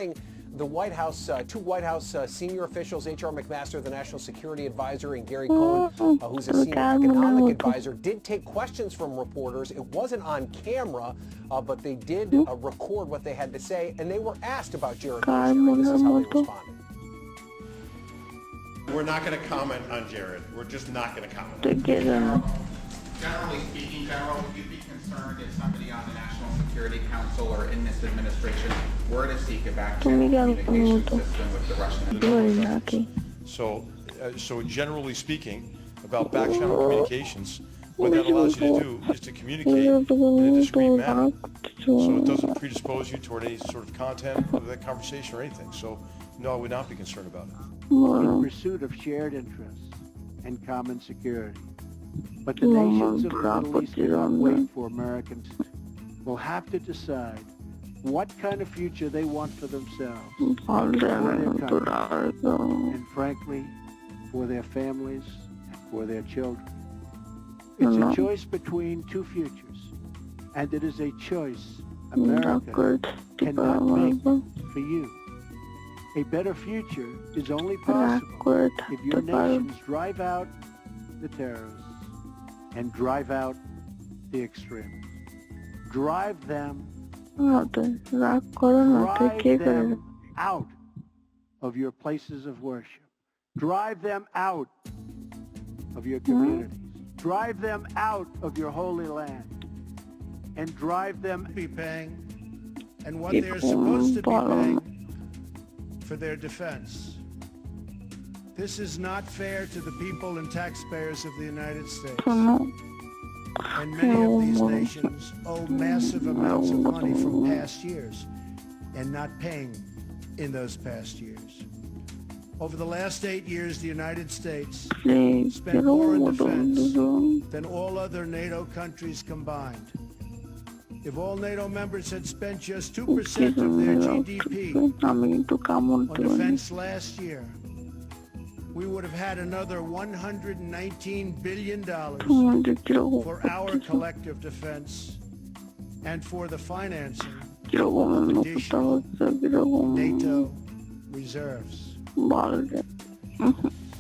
morning, the White House, two White House senior officials, H.R. McMaster, the National Security Advisor, and Gary Cohn, who's a senior economic advisor, did take questions from reporters. It wasn't on camera, but they did record what they had to say, and they were asked about Jared Kushner. This is how they responded. We're not going to comment on Jared. We're just not going to comment. Generally speaking, General, would you be concerned if somebody on the National Security Council or in this administration were to seek a back-channel communication system with the Russian administration? So generally speaking, about back-channel communications, what that allows you to do is to communicate in a discreet manner, so it doesn't predispose you toward any sort of content of that conversation or anything. So, no, I would not be concerned about it. In pursuit of shared interests and common security. But the nations of the Middle East cannot wait for Americans will have to decide what kind of future they want for themselves, for their country, and frankly, for their families and for their children. It's a choice between two futures, and it is a choice America cannot make for you. A better future is only possible if your nations drive out the terrorists and drive out the extremists. Drive them out of your places of worship. Drive them out of your communities. Drive them out of your holy land. And drive them be paying and what they're supposed to be paying for their defense. This is not fair to the people and taxpayers of the United States. And many of these nations owe massive amounts of money from past years and not paying in those past years. Over the last 8 years, the United States spent more in defense than all other NATO countries combined. If all NATO members had spent just 2% of their GDP on defense last year, we would have had another $119 billion for our collective defense and for the financing of additional NATO reserves.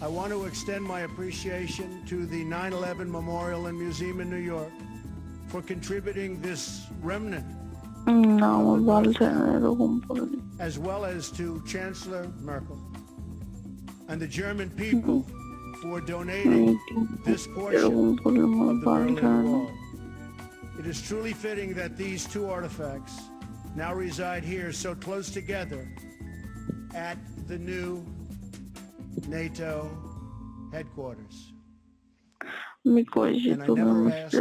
I want to extend my appreciation to the 9/11 Memorial and Museum in New York for contributing this remnant, as well as to Chancellor Merkel and the German people for donating this portion of the Berlin Wall. It is truly fitting that these two artifacts now reside here so close together at the new NATO headquarters. And I never asked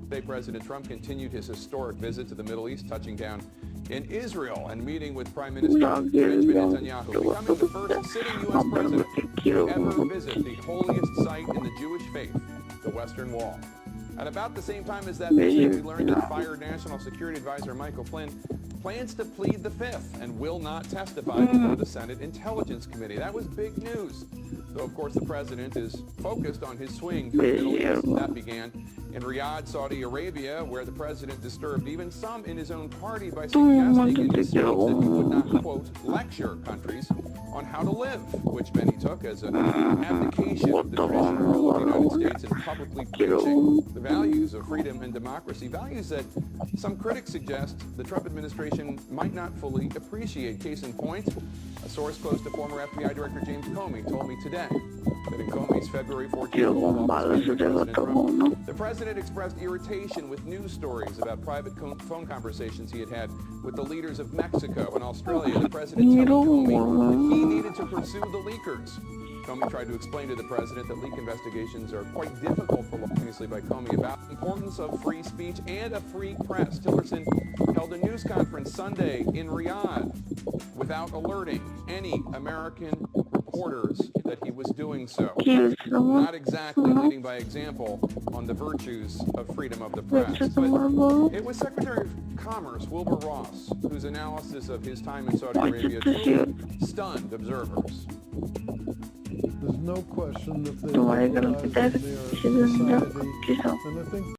Today, President Trump continued his historic visit to the Middle East, touching down in Israel and meeting with Prime Minister Benjamin Netanyahu, becoming the first sitting U.S. president to ever visit the holiest site in the Jewish faith, the Western Wall. At about the same time as that visit, we learned that fired National Security Advisor Michael Flynn plans to plead the Fifth and will not testify before the Senate Intelligence Committee. That was big news. Though, of course, the president is focused on his swing to the Middle East. That began in Riyadh, Saudi Arabia, where the president disturbed even some in his own party by suggesting in his speech that he would not, quote, lecture countries on how to live, which many took as an abdication of the traditional role of the United States in publicly preaching the values of freedom and democracy, values that some critics suggest the Trump administration might not fully appreciate. Case in point, a source close to former FBI Director James Comey told me today that in Comey's February 14th the president expressed irritation with news stories about private phone conversations he had with the leaders of Mexico and Australia. The president telling Comey that he needed to pursue the leakers. Comey tried to explain to the president that leak investigations are quite difficult for law, previously by Comey, about the importance of free speech and a free press. Tillerson held a news conference Sunday in Riyadh without alerting any American reporters that he was doing so. Not exactly leading by example on the virtues of freedom of the press. But it was Secretary of Commerce Wilbur Ross whose analysis of his time in Saudi Arabia truly stunned observers. There's no question that they Думаю, realize that they are a society, and I think